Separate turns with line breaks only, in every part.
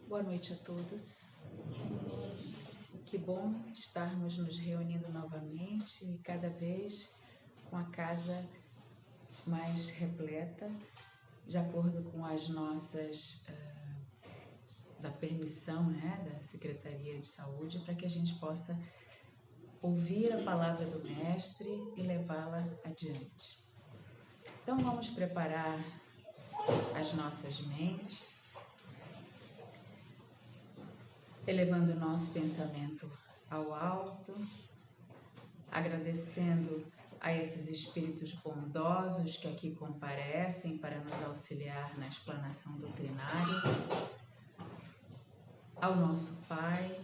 Boa noite a todos. Que bom estarmos nos reunindo novamente e cada vez com a casa mais repleta, de acordo com as nossas, da permissão, da Secretaria de Saúde, para que a gente possa ouvir a palavra do Mestre e levá-la adiante. Então vamos preparar as nossas mentes, elevando o nosso pensamento ao alto, agradecendo a esses espíritos bondosos que aqui comparecem para nos auxiliar na explanação doutrinária, ao nosso Pai,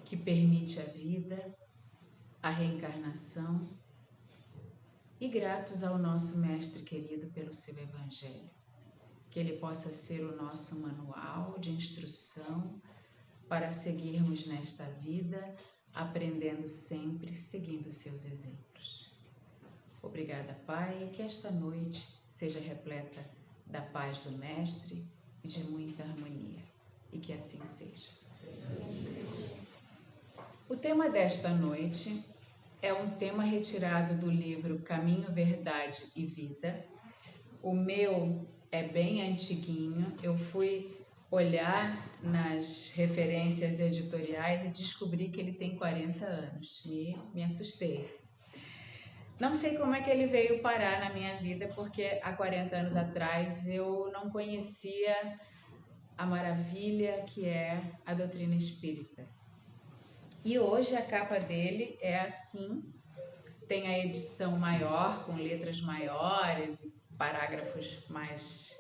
que permite a vida, a reencarnação, e gratos ao nosso Mestre querido pelo seu Evangelho, que ele possa ser o nosso manual de instrução para seguirmos nesta vida, aprendendo sempre, seguindo seus exemplos. Obrigada, Pai, que esta noite seja repleta da paz do Mestre e de muita harmonia, e que assim seja. O tema desta noite é um tema retirado do livro Caminho, Verdade e Vida. O meu é bem antiguinho, eu fui olhar nas referências editoriais e descobri que ele tem 40 anos e me assustei. Não sei como é que ele veio parar na minha vida, porque há 40 anos atrás eu não conhecia a maravilha que é a doutrina espírita. E hoje a capa dele é assim, tem a edição maior, com letras maiores e parágrafos mais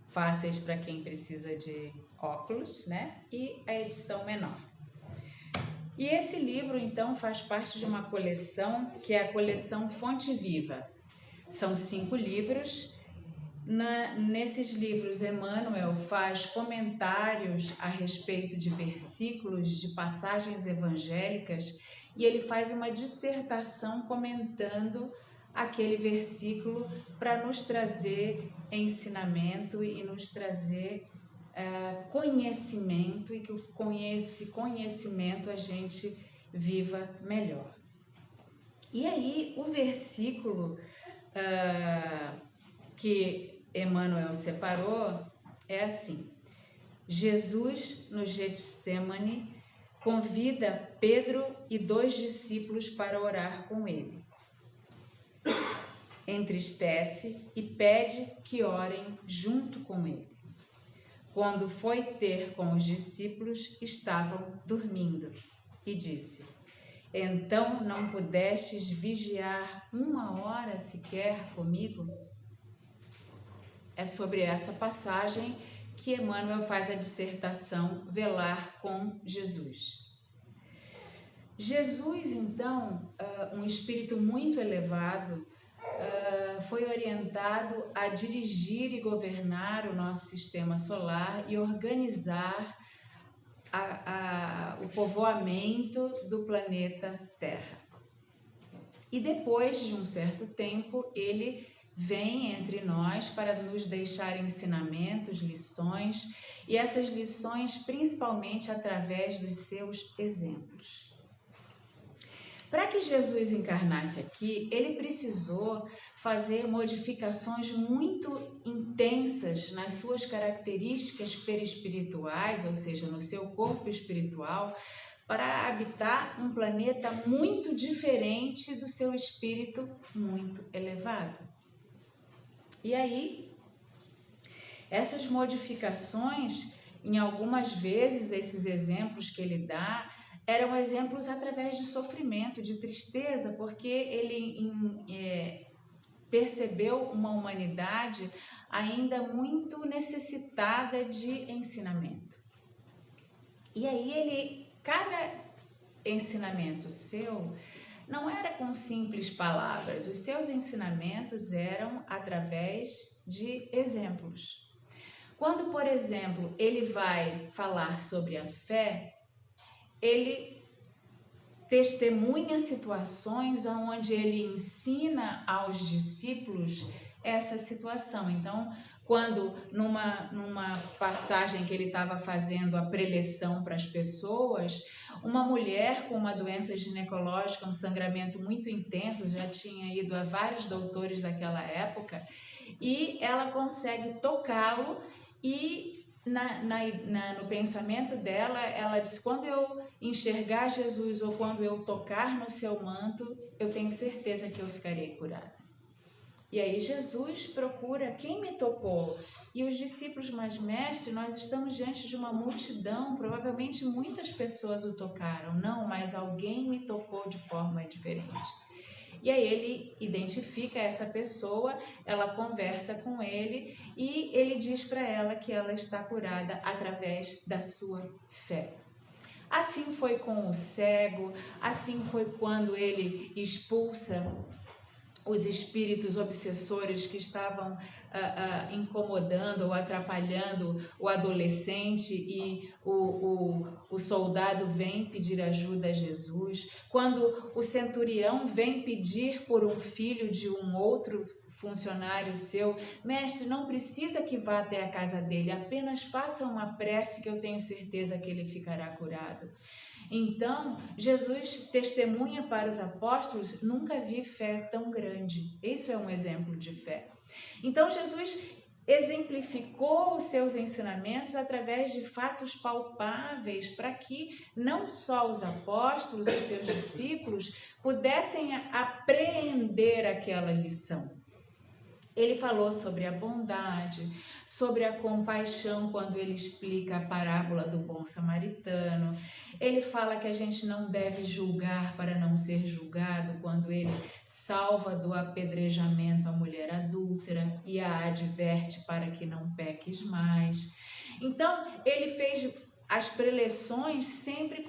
fáceis para quem precisa de óculos, e a edição menor. E esse livro, então, faz parte de uma coleção que é a coleção Fonte Viva. São 5 livros. Nesses livros, Emmanuel faz comentários a respeito de versículos, de passagens evangélicas, e ele faz uma dissertação comentando aquele versículo para nos trazer ensinamento e nos trazer conhecimento, e que com esse conhecimento a gente viva melhor. E aí o versículo que Emmanuel separou é assim: Jesus no Getsemane convida Pedro e 2 discípulos para orar com ele. Entristece e pede que orem junto com ele. Quando foi ter com os discípulos, estavam dormindo, e disse: Então não pudestes vigiar 1 hora sequer comigo? É sobre essa passagem que Emmanuel faz a dissertação Velar com Jesus. Jesus, então, um espírito muito elevado, foi orientado a dirigir e governar o nosso sistema solar e organizar o povoamento do planeta Terra. E depois de um certo tempo, ele vem entre nós para nos deixar ensinamentos, lições, e essas lições principalmente através dos seus exemplos. Para que Jesus encarnasse aqui, ele precisou fazer modificações muito intensas nas suas características perispirituais, ou seja, no seu corpo espiritual, para habitar um planeta muito diferente do seu espírito muito elevado. E aí, essas modificações, em algumas vezes, esses exemplos que ele dá, eram exemplos através de sofrimento, de tristeza, porque ele percebeu uma humanidade ainda muito necessitada de ensinamento. E aí cada ensinamento seu não era com simples palavras, os seus ensinamentos eram através de exemplos. Quando, por exemplo, ele vai falar sobre a fé, ele testemunha situações onde ele ensina aos discípulos essa situação. Então, quando numa passagem que ele estava fazendo a preleção para as pessoas, uma mulher com uma doença ginecológica, um sangramento muito intenso, já tinha ido a vários doutores daquela época, e ela consegue tocá-lo e no pensamento dela, ela diz: quando eu enxergar Jesus ou quando eu tocar no seu manto, eu tenho certeza que eu ficarei curada. E aí Jesus procura quem me tocou. E os discípulos, mas mestre, nós estamos diante de uma multidão, provavelmente muitas pessoas o tocaram. Não, mas alguém me tocou de forma diferente. E aí ele identifica essa pessoa, ela conversa com ele e ele diz para ela que ela está curada através da sua fé. Assim foi com o cego, assim foi quando ele expulsa os espíritos obsessores que estavam incomodando ou atrapalhando o adolescente, e o soldado vem pedir ajuda a Jesus. Quando o centurião vem pedir por um filho de um outro funcionário seu: mestre, não precisa que vá até a casa dele, apenas faça uma prece que eu tenho certeza que ele ficará curado. Então, Jesus testemunha para os apóstolos: nunca vi fé tão grande. Isso é um exemplo de fé. Então, Jesus exemplificou os seus ensinamentos através de fatos palpáveis para que não só os apóstolos, os seus discípulos, pudessem apreender aquela lição. Ele falou sobre a bondade, sobre a compaixão quando ele explica a parábola do bom samaritano. Ele fala que a gente não deve julgar para não ser julgado quando ele salva do apedrejamento a mulher adúltera e a adverte para que não peques mais. Então, ele fez as preleções sempre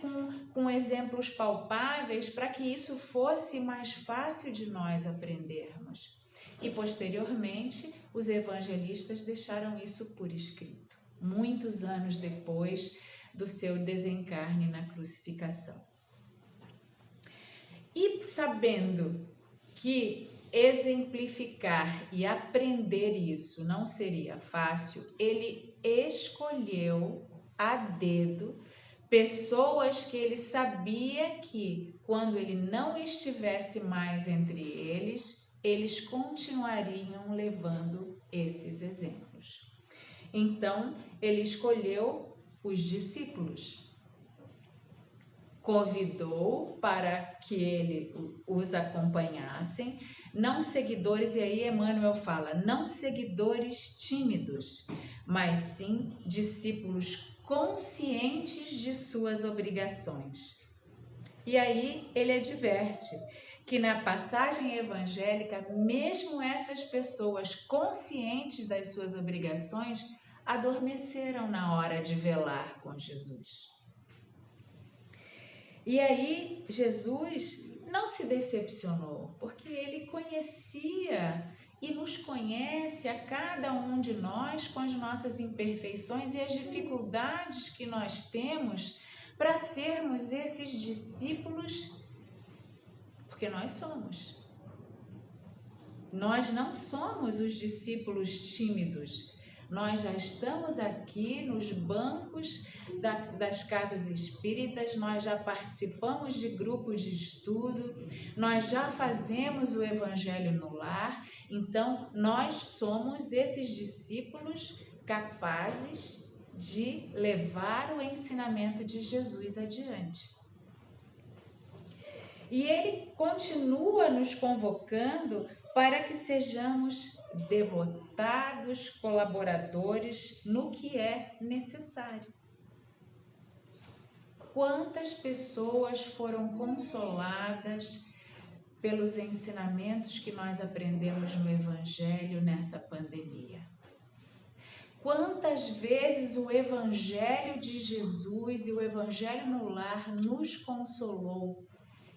com exemplos palpáveis para que isso fosse mais fácil de nós aprendermos. E posteriormente, os evangelistas deixaram isso por escrito, muitos anos depois do seu desencarne na crucificação. E sabendo que exemplificar e aprender isso não seria fácil, ele escolheu a dedo pessoas que ele sabia que, quando ele não estivesse mais entre eles, eles continuariam levando esses exemplos. Então, ele escolheu os discípulos, convidou para que ele os acompanhassem, não seguidores, e aí Emmanuel fala, não seguidores tímidos, mas sim discípulos conscientes de suas obrigações. E aí ele adverte que na passagem evangélica, mesmo essas pessoas conscientes das suas obrigações, adormeceram na hora de velar com Jesus. E aí Jesus não se decepcionou, porque ele conhecia e nos conhece a cada um de nós com as nossas imperfeições e as dificuldades que nós temos para sermos esses discípulos, porque nós somos. Nós não somos os discípulos tímidos. Nós já estamos aqui nos bancos das casas espíritas, nós já participamos de grupos de estudo, nós já fazemos o evangelho no lar. Então, nós somos esses discípulos capazes de levar o ensinamento de Jesus adiante. E ele continua nos convocando para que sejamos devotados colaboradores no que é necessário. Quantas pessoas foram consoladas pelos ensinamentos que nós aprendemos no Evangelho nessa pandemia? Quantas vezes o Evangelho de Jesus e o Evangelho no lar nos consolou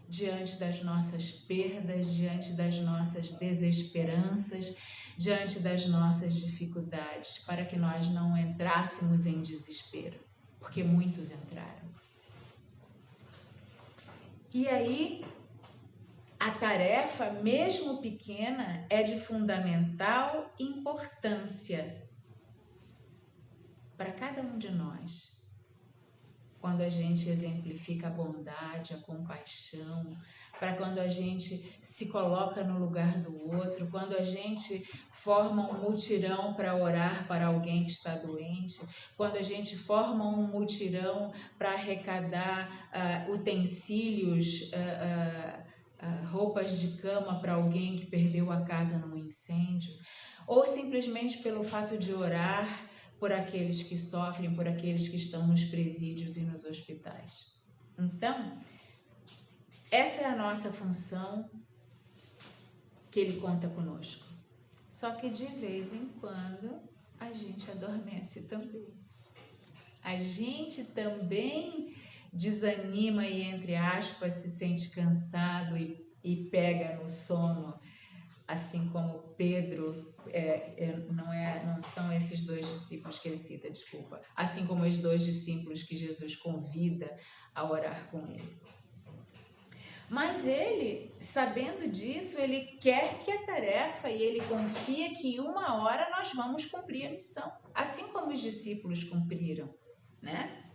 diante das nossas perdas, diante das nossas desesperanças, diante das nossas dificuldades, para que nós não entrássemos em desespero, porque muitos entraram. E aí, a tarefa, mesmo pequena, é de fundamental importância para cada um de nós. Quando a gente exemplifica a bondade, a compaixão, para quando a gente se coloca no lugar do outro, quando a gente forma um mutirão para orar para alguém que está doente, quando a gente forma um mutirão para arrecadar utensílios, roupas de cama para alguém que perdeu a casa num incêndio, ou simplesmente pelo fato de orar por aqueles que sofrem, por aqueles que estão nos presídios e nos hospitais. Então, essa é a nossa função que Ele conta conosco. Só que de vez em quando a gente adormece também. A gente também desanima e, entre aspas, se sente cansado e pega no sono, assim como Pedro, não são esses 2 discípulos que ele cita, desculpa, assim como os 2 discípulos que Jesus convida a orar com ele. Mas ele, sabendo disso, ele quer que a tarefa e ele confia que uma hora nós vamos cumprir a missão, assim como os discípulos cumpriram, né?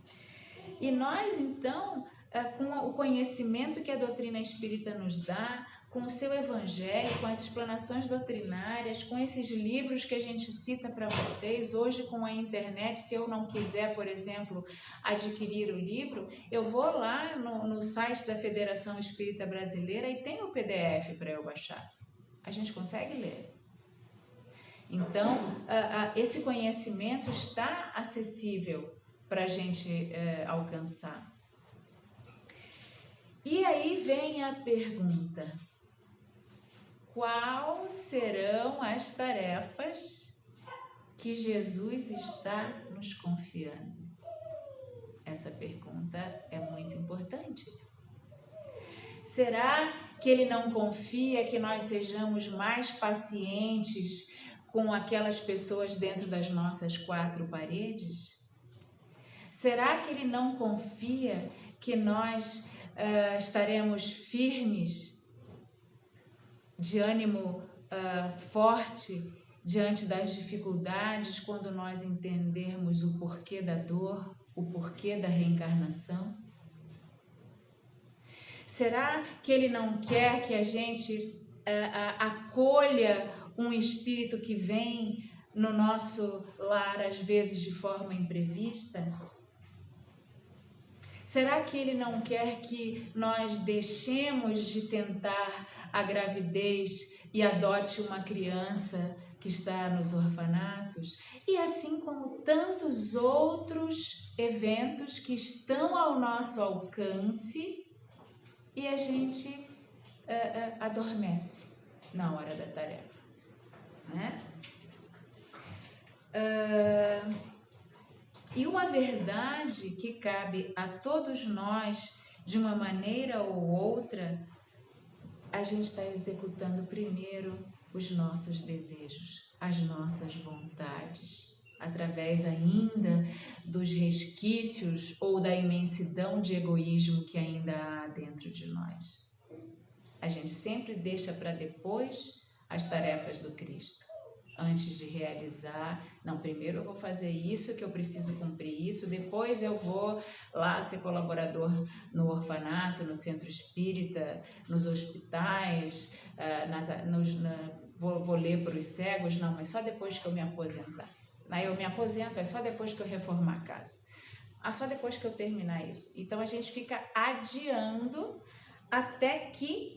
E nós, então, com o conhecimento que a doutrina espírita nos dá, com o seu evangelho, com as explanações doutrinárias, com esses livros que a gente cita para vocês, hoje com a internet, se eu não quiser, por exemplo, adquirir o livro, eu vou lá no site da Federação Espírita Brasileira e tem o PDF para eu baixar. A gente consegue ler. Então, esse conhecimento está acessível para a gente alcançar. E aí vem a pergunta: quais serão as tarefas que Jesus está nos confiando? Essa pergunta é muito importante. Será que Ele não confia que nós sejamos mais pacientes com aquelas pessoas dentro das nossas 4 paredes? Será que Ele não confia que nós estaremos firmes, de ânimo forte, diante das dificuldades, quando nós entendermos o porquê da dor, o porquê da reencarnação? Será que Ele não quer que a gente acolha um espírito que vem no nosso lar, às vezes de forma imprevista? Será que Ele não quer que nós deixemos de tentar a gravidez e adote uma criança que está nos orfanatos? E assim como tantos outros eventos que estão ao nosso alcance e a gente adormece na hora da tarefa, né? E uma verdade que cabe a todos nós, de uma maneira ou outra, a gente está executando primeiro os nossos desejos, as nossas vontades, através ainda dos resquícios ou da imensidão de egoísmo que ainda há dentro de nós. A gente sempre deixa para depois as tarefas do Cristo. Antes de realizar, não, primeiro eu vou fazer isso, que eu preciso cumprir isso, depois eu vou lá ser colaborador no orfanato, no centro espírita, nos hospitais, vou ler para os cegos, não, mas só depois que eu me aposentar. Aí eu me aposento, é só depois que eu reformar a casa. Só depois que eu terminar isso. Então a gente fica adiando até que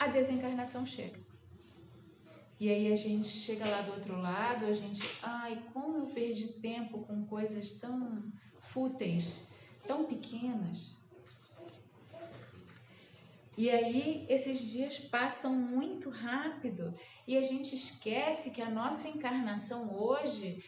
a desencarnação chega. E aí a gente chega lá do outro lado, a gente, como eu perdi tempo com coisas tão fúteis, tão pequenas. E aí esses dias passam muito rápido e a gente esquece que a nossa encarnação hoje,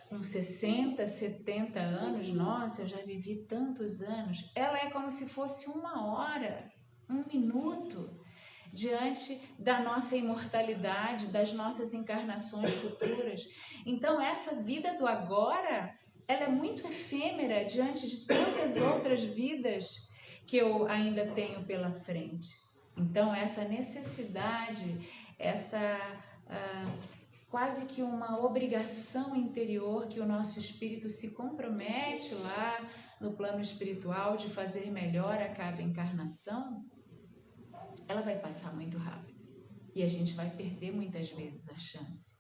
com 60, 70 anos, nossa, eu já vivi tantos anos, ela é como se fosse 1 hora, 1 minuto, diante da nossa imortalidade, das nossas encarnações futuras. Então, essa vida do agora, ela é muito efêmera diante de tantas outras vidas que eu ainda tenho pela frente. Então, essa necessidade, essa quase que uma obrigação interior que o nosso espírito se compromete lá no plano espiritual de fazer melhor a cada encarnação, ela vai passar muito rápido e a gente vai perder muitas vezes a chance.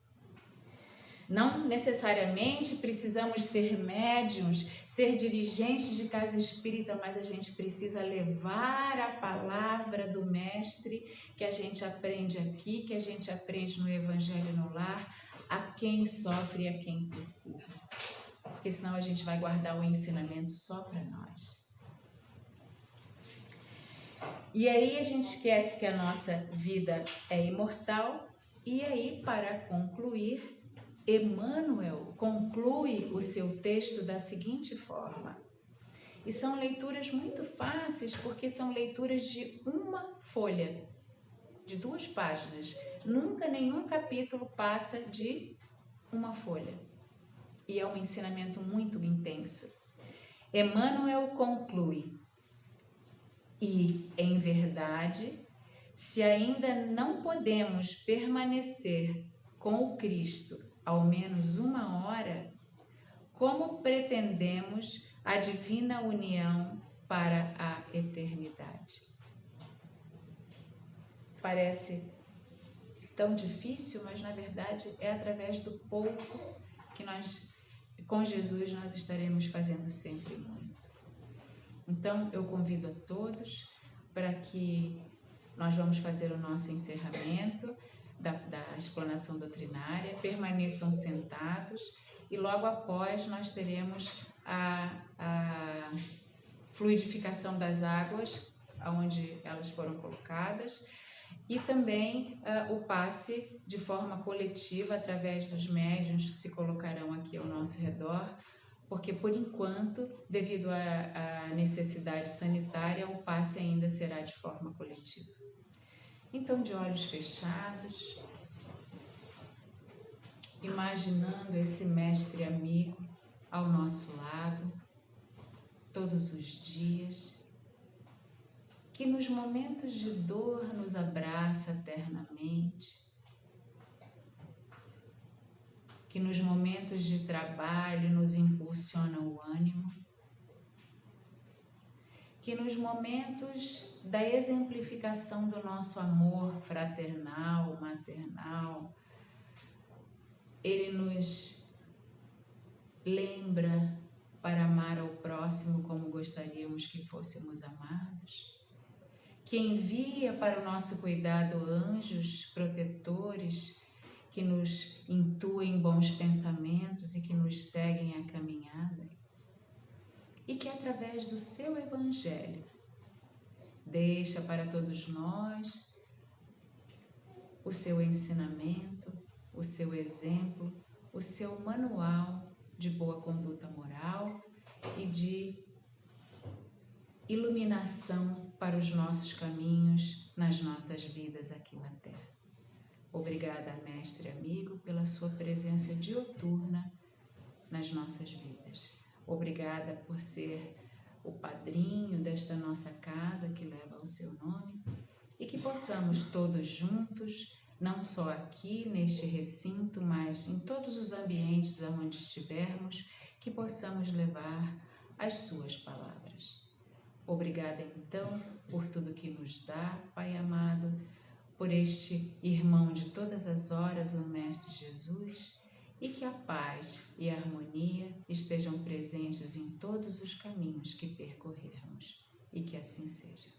Não necessariamente precisamos ser médiuns, ser dirigentes de casa espírita, mas a gente precisa levar a palavra do Mestre que a gente aprende aqui, que a gente aprende no Evangelho no Lar, a quem sofre e a quem precisa. Porque senão a gente vai guardar o ensinamento só para nós. E aí a gente esquece que a nossa vida é imortal. E aí, para concluir, Emmanuel conclui o seu texto da seguinte forma. E são leituras muito fáceis, porque são leituras de uma folha, de 2 páginas. Nunca nenhum capítulo passa de uma folha. E é um ensinamento muito intenso. Emmanuel conclui: e, em verdade, se ainda não podemos permanecer com o Cristo ao menos 1 hora, como pretendemos a divina união para a eternidade? Parece tão difícil, mas na verdade é através do pouco que nós, com Jesus, nós estaremos fazendo sempre muito. Então, eu convido a todos para que nós vamos fazer o nosso encerramento da explanação doutrinária, permaneçam sentados e logo após nós teremos a fluidificação das águas, onde elas foram colocadas, e também o passe de forma coletiva através dos médiuns que se colocarão aqui ao nosso redor, porque por enquanto, devido à necessidade sanitária, o passe ainda será de forma coletiva. Então, de olhos fechados, imaginando esse mestre amigo ao nosso lado, todos os dias, que nos momentos de dor nos abraça ternamente, que nos momentos de trabalho nos impulsiona o ânimo, que nos momentos da exemplificação do nosso amor fraternal, maternal, ele nos lembra para amar ao próximo como gostaríamos que fôssemos amados, que envia para o nosso cuidado anjos protetores que nos intuem bons pensamentos e que nos seguem a caminhada, e que através do seu Evangelho deixa para todos nós o seu ensinamento, o seu exemplo, o seu manual de boa conduta moral e de iluminação para os nossos caminhos nas nossas vidas aqui na Terra. Obrigada, mestre amigo, pela sua presença dioturna nas nossas vidas. Obrigada por ser o padrinho desta nossa casa que leva o seu nome e que possamos todos juntos, não só aqui neste recinto, mas em todos os ambientes onde estivermos, que possamos levar as suas palavras. Obrigada então por tudo que nos dá, Pai amado, por este irmão de todas as horas, o Mestre Jesus, e que a paz e a harmonia estejam presentes em todos os caminhos que percorrermos, e que assim seja.